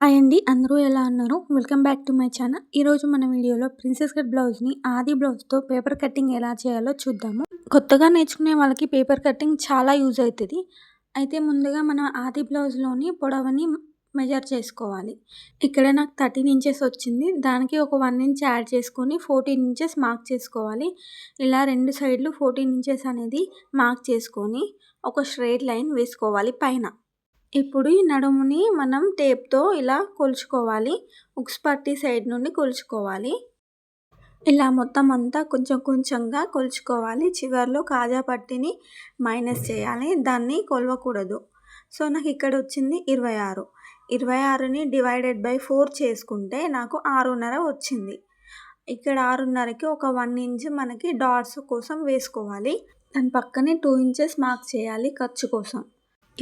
Hi అండి, అందరూ ఎలా ఉన్నారు? Welcome back to my channel. ఈరోజు మన వీడియోలో ప్రిన్సెస్ కట్ బ్లౌజ్ని ఆది బ్లౌజ్తో పేపర్ కటింగ్ ఎలా చేయాలో చూద్దాము. కొత్తగా నేర్చుకునే వాళ్ళకి పేపర్ కటింగ్ చాలా యూజ్ అవుతుంది. అయితే ముందుగా మనం ఆది బ్లౌజ్లోని పొడవని మెజర్ చేసుకోవాలి. ఇక్కడ నాకు 13 ఇంచెస్ వచ్చింది. దానికి ఒక 1 ఇంచ్ యాడ్ చేసుకొని 14 ఇంచెస్ మార్క్ చేసుకోవాలి. ఇలా రెండు సైడ్లు 14 ఇంచెస్ అనేది మార్క్ చేసుకొని ఒక స్ట్రైట్ లైన్ వేసుకోవాలి పైన. ఇప్పుడు ఈ నడుముని మనం టేప్తో ఇలా కొలుచుకోవాలి. ఉక్స్ పట్టి సైడ్ నుండి కొలుచుకోవాలి. ఇలా మొత్తం అంతా కొంచెం కొంచెంగా కొలుచుకోవాలి. చివర్లో కాజా పట్టిని మైనస్ చేయాలి, దాన్ని కొలవకూడదు. సో నాకు ఇక్కడ వచ్చింది 26. 26ని డివైడెడ్ బై 4 చేసుకుంటే నాకు 6.5 వచ్చింది. ఇక్కడ 6.5కి ఒక 1 ఇంచ్ మనకి డాట్స్ కోసం వేసుకోవాలి. దాని పక్కనే 2 ఇంచెస్ మార్క్ చేయాలి ఖర్చు కోసం.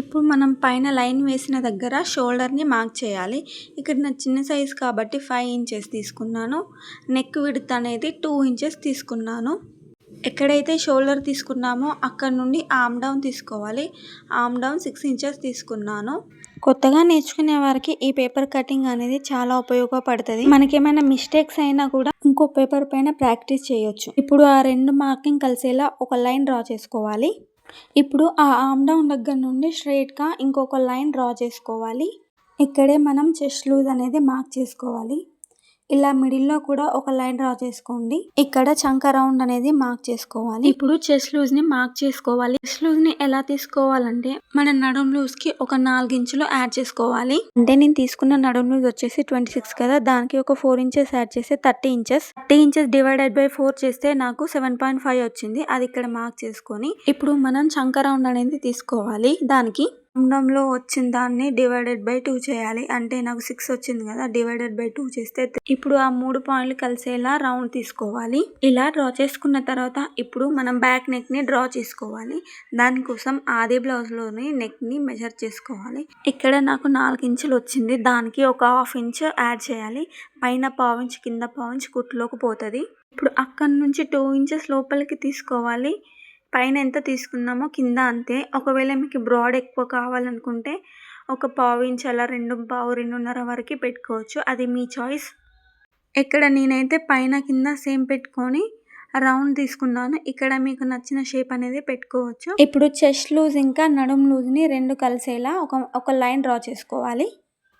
ఇప్పుడు మనం పైన లైన్ వేసిన దగ్గర షోల్డర్ని మార్క్ చేయాలి. ఇక్కడ నా చిన్న సైజు కాబట్టి 5 ఇంచెస్ తీసుకున్నాను. నెక్ విడ్త్ అనేది 2 ఇంచెస్ తీసుకున్నాను. ఎక్కడైతే షోల్డర్ తీసుకున్నామో అక్కడ నుండి ఆర్మ్ డౌన్ తీసుకోవాలి. ఆర్మ్ డౌన్ 6 ఇంచెస్ తీసుకున్నాను. కొత్తగా నేర్చుకునే వారికి ఈ పేపర్ కటింగ్ అనేది చాలా ఉపయోగపడుతుంది. మనకేమైనా మిస్టేక్స్ అయినా కూడా ఇంకో పేపర్ పైన ప్రాక్టీస్ చేయొచ్చు. ఇప్పుడు ఆ రెండు మార్కింగ్ కలిసేలా ఒక లైన్ డ్రా చేసుకోవాలి. ఇప్పుడు ఆ ఆర్మ్ డౌన్ దగ్గర నుండి స్ట్రైట్గా ఇంకొక లైన్ డ్రా చేసుకోవాలి. ఇక్కడే మనం చెస్ట్ లూజ్ అనేది మార్క్ చేసుకోవాలి. ఇలా మిడిల్లో కూడా ఒక లైన్ డ్రా చేసుకోండి. ఇక్కడ చంక రౌండ్ అనేది మార్క్ చేసుకోవాలి. ఇప్పుడు చెస్ట్ లూజ్ని మార్క్ చేసుకోవాలి. చెస్ట్ లూజ్ని ఎలా తీసుకోవాలంటే మన నడుం లూజ్కి ఒక 4 ఇంచులు యాడ్ చేసుకోవాలి. అంటే నేను తీసుకున్న నడుం లూజ్ వచ్చేసి 26 కదా, దానికి ఒక 4 ఇంచెస్ యాడ్ చేస్తే 30 ఇంచెస్. 30 ఇంచెస్ డివైడెడ్ బై 4 చేస్తే నాకు 7.5 వచ్చింది. అది ఇక్కడ మార్క్ చేసుకొని ఇప్పుడు మనం చంక రౌండ్ అనేది తీసుకోవాలి. దానికి ఆమ్డంలో వచ్చిన దాన్ని డివైడెడ్ బై 2 చేయాలి. అంటే నాకు 6 వచ్చింది కదా, డివైడెడ్ బై 2 చేస్తే 3. ఇప్పుడు ఆ 3 పాయింట్లు కలిసేలా రౌండ్ తీసుకోవాలి. ఇలా డ్రా చేసుకున్న తర్వాత ఇప్పుడు మనం బ్యాక్ నెక్ ని డ్రా చేసుకోవాలి. దానికోసం ఆది బ్లౌజ్ లోని నెక్ ని మెజర్ చేసుకోవాలి. ఇక్కడ నాకు 4 ఇంచులు వచ్చింది. దానికి ఒక 1/2 ఇంచ్ యాడ్ చేయాలి. పైన 1/2 ఇంచ్ కింద 1/2 ఇంచ్ కుట్టులోకి పోతుంది. ఇప్పుడు అక్కడ నుంచి 2 ఇంచెస్ లోపలికి తీసుకోవాలి. పైన ఎంత తీసుకున్నామో కింద అంతే. ఒకవేళ మీకు బ్రాడ్ ఎక్కువ కావాలనుకుంటే ఒక 1/2 ఇంచ్ అలా 2.5 2.5 వరకు పెట్టుకోవచ్చు. అది మీ చాయిస్. ఇక్కడ నేనైతే పైన కింద సేమ్ పెట్టుకొని రౌండ్ తీసుకున్నాను. ఇక్కడ మీకు నచ్చిన షేప్ అనేది పెట్టుకోవచ్చు. ఇప్పుడు చెస్ట్ లూజ్ ఇంకా నడుం లూజ్ని రెండు కలిసేలా ఒక లైన్ డ్రా చేసుకోవాలి.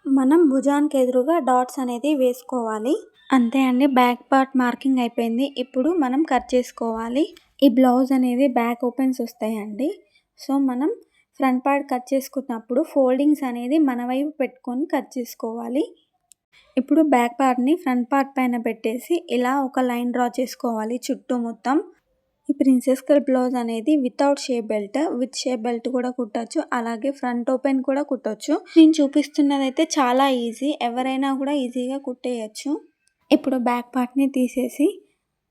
మనం భుజానికి ఎదురుగా డాట్స్ అనేది వేసుకోవాలి. అంతే అండి, బ్యాక్ పార్ట్ మార్కింగ్ అయిపోయింది. ఇప్పుడు మనం కట్ చేసుకోవాలి. ఈ బ్లౌజ్ అనేది బ్యాక్ ఓపెన్స్ వస్తాయండి. సో మనం ఫ్రంట్ పార్ట్ కట్ చేసుకున్నప్పుడు ఫోల్డింగ్స్ అనేది మన వైపు పెట్టుకొని కట్ చేసుకోవాలి. ఇప్పుడు బ్యాక్ పార్ట్ని ఫ్రంట్ పార్ట్ పైన పెట్టేసి ఇలా ఒక లైన్ డ్రా చేసుకోవాలి చుట్టూ మొత్తం. ఈ ప్రిన్సెస్ కట్ బ్లౌజ్ అనేది without shape belt, with shape belt కూడా కుట్టచ్చు, అలాగే ఫ్రంట్ ఓపెన్ కూడా కుట్టచ్చు. నేను చూపిస్తున్నది అయితే చాలా ఈజీ, ఎవరైనా కూడా ఈజీగా కుట్టేయచ్చు. ఇప్పుడు బ్యాక్ పార్ట్ని తీసేసి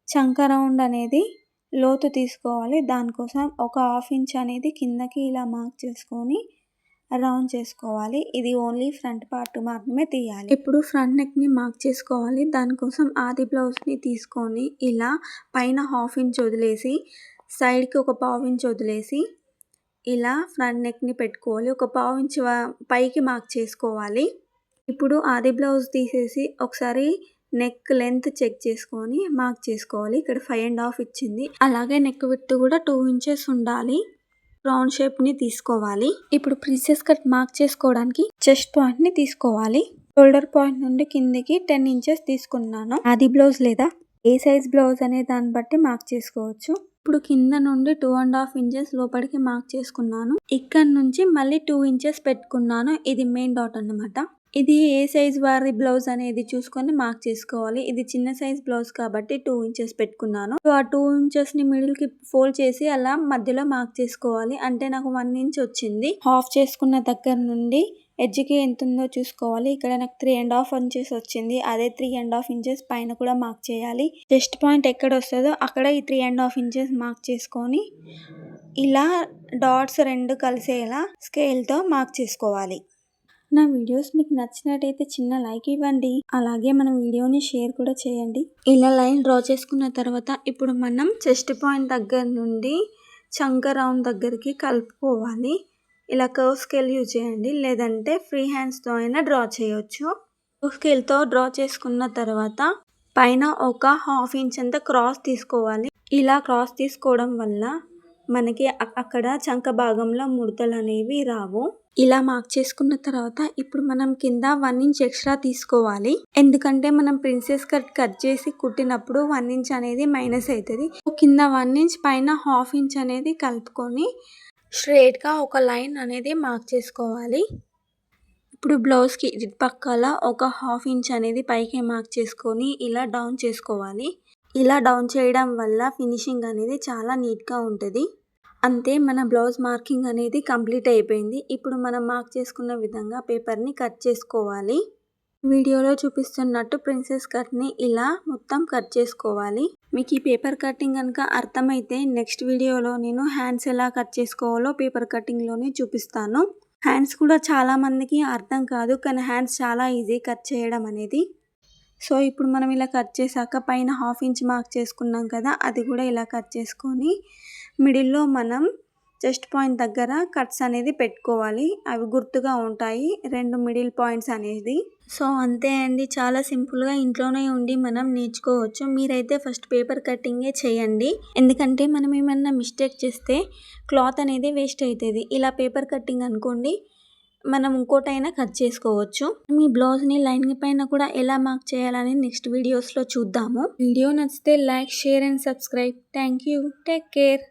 చంక రౌండ్ అనేది లోతు తీసుకోవాలి. దానికోసం ఒక 1/2 ఇంచ్ అనేది కిందకి ఇలా మార్క్ చేసుకొని రౌండ్ చేసుకోవాలి. ఇది ఓన్లీ ఫ్రంట్ పార్ట్ మాత్రమే తీయాలి. ఇప్పుడు ఫ్రంట్ నెక్ని మార్క్ చేసుకోవాలి. దానికోసం ఆది బ్లౌజ్ని తీసుకొని ఇలా పైన 1/2 ఇంచ్ వదిలేసి సైడ్కి ఒక 1/2 ఇంచ్ వదిలేసి ఇలా ఫ్రంట్ నెక్ని పెట్టుకోవాలి. ఒక 1/2 ఇంచ్ పైకి మార్క్ చేసుకోవాలి. ఇప్పుడు ఆది బ్లౌజ్ తీసేసి ఒకసారి నెక్ లెంత్ చెక్ చేసుకొని మార్క్ చేసుకోవాలి. ఇక్కడ 5.5 ఇచ్చింది. అలాగే నెక్ విడ్త్ కూడా 2 ఇంచెస్ ఉండాలి. రౌండ్ షేప్ని తీసుకోవాలి. ఇప్పుడు ప్రిన్సెస్ కట్ మార్క్ చేసుకోవడానికి చెస్ట్ పాయింట్ని తీసుకోవాలి. షోల్డర్ పాయింట్ నుండి కిందికి 10 ఇంచెస్ తీసుకున్నాను. ఆది బ్లౌజ్ లేదా ఏ సైజ్ బ్లౌజ్ అనే దాన్ని బట్టి మార్క్ చేసుకోవచ్చు. ఇప్పుడు కింద నుండి 2.5 ఇంచెస్ లోపలికి మార్క్ చేసుకున్నాను. ఇక్కడ నుంచి మళ్ళీ 2 ఇంచెస్ పెట్టుకున్నాను. ఇది మెయిన్ డాట్ అన్నమాట. ఇది ఏ సైజ్ వారి బ్లౌజ్ అనేది చూసుకొని మార్క్ చేసుకోవాలి. ఇది చిన్న సైజ్ బ్లౌజ్ కాబట్టి 2 ఇంచెస్ పెట్టుకున్నాను. ఆ 2 ఇంచెస్ని మిడిల్కి ఫోల్డ్ చేసి అలా మధ్యలో మార్క్ చేసుకోవాలి. అంటే నాకు 1 ఇంచ్ వచ్చింది. హాఫ్ చేసుకున్న దగ్గర నుండి ఎడ్జ్కి ఎంత ఉందో చూసుకోవాలి. ఇక్కడ నాకు 3.5 ఇంచెస్ వచ్చింది. అదే 3.5 ఇంచెస్ పైన కూడా మార్క్ చేయాలి. చెస్ట్ పాయింట్ ఎక్కడ వస్తుందో అక్కడ ఈ 3.5 ఇంచెస్ మార్క్ చేసుకొని ఇలా డాట్స్ రెండు కలిసేలా స్కేల్తో మార్క్ చేసుకోవాలి. నా వీడియోస్ మీకు నచ్చినట్టయితే చిన్న లైక్ ఇవ్వండి. అలాగే మన వీడియోని షేర్ కూడా చేయండి. ఇలా లైన్ డ్రా చేసుకున్న తర్వాత ఇప్పుడు మనం చెస్ట్ పాయింట్ దగ్గర నుండి చంక రౌండ్ దగ్గరికి కలుపుకోవాలి. ఇలా కర్వ్ స్కేల్ యూజ్ చేయండి, లేదంటే ఫ్రీ హ్యాండ్స్తో అయినా డ్రా చేయొచ్చు. కర్వ్ స్కేల్తో డ్రా చేసుకున్న తర్వాత పైన ఒక 1/2 ఇంచ్ అంత క్రాస్ తీసుకోవాలి. ఇలా క్రాస్ తీసుకోవడం వల్ల మనకి అక్కడ చంక భాగంలో ముడతలు అనేవి రావు. ఇలా మార్క్ చేసుకున్న తర్వాత ఇప్పుడు మనం కింద 1 ఇంచ్ ఎక్స్ట్రా తీసుకోవాలి. ఎందుకంటే మనం ప్రిన్సెస్ కట్ చేసి కుట్టినప్పుడు 1 ఇంచ్ అనేది మైనస్ అవుతుంది. కింద 1 ఇంచ్ పైన 1/2 ఇంచ్ అనేది కలుపుకొని స్ట్రైట్గా ఒక లైన్ అనేది మార్క్ చేసుకోవాలి. ఇప్పుడు బ్లౌజ్కి పక్కల ఒక 1/2 ఇంచ్ అనేది పైకి మార్క్ చేసుకొని ఇలా డౌన్ చేసుకోవాలి. ఇలా డౌన్ చేయడం వల్ల ఫినిషింగ్ అనేది చాలా నీట్గా ఉంటుంది. అంతే, మన బ్లౌజ్ మార్కింగ్ అనేది కంప్లీట్ అయిపోయింది. ఇప్పుడు మనం మార్క్ చేసుకున్న విధంగా పేపర్ని కట్ చేసుకోవాలి. వీడియోలో చూపిస్తున్నట్టు ప్రిన్సెస్ కట్ని ఇలా మొత్తం కట్ చేసుకోవాలి. మీకు ఈ పేపర్ కటింగ్ కనుక అర్థమైతే నెక్స్ట్ వీడియోలో నేను హ్యాండ్స్ ఎలా కట్ చేసుకోవాలో పేపర్ కటింగ్లోనే చూపిస్తాను. హ్యాండ్స్ కూడా చాలా మందికి అర్థం కాదు, కానీ హ్యాండ్స్ చాలా ఈజీ కట్ చేయడం అనేది. సో ఇప్పుడు మనం ఇలా కట్ చేశాక పైన 1/2 ఇంచ్ మార్క్ చేసుకున్నాం కదా, అది కూడా ఇలా కట్ చేసుకొని మిడిల్లో మనం చెస్ట్ పాయింట్ దగ్గర కట్స్ అనేది పెట్టుకోవాలి. అవి గుర్తుగా ఉంటాయి 2 మిడిల్ పాయింట్స్ అనేది. సో అంతే అండి, చాలా సింపుల్గా ఇంట్లోనే ఉండి మనం నేర్చుకోవచ్చు. మీరైతే ఫస్ట్ పేపర్ కటింగే చేయండి, ఎందుకంటే మనం ఏమన్నా మిస్టేక్ చేస్తే క్లాత్ అనేది వేస్ట్ అవుతుంది. ఇలా పేపర్ కటింగ్ అనుకోండి, మనం ఇంకోటైనా కట్ చేసుకోవచ్చు. మీ బ్లౌజ్ని లైనింగ్ పైన కూడా ఎలా మార్క్ చేయాలని నెక్స్ట్ వీడియోస్లో చూద్దాము. వీడియో నచ్చితే like, share and subscribe. Thank you. Take care.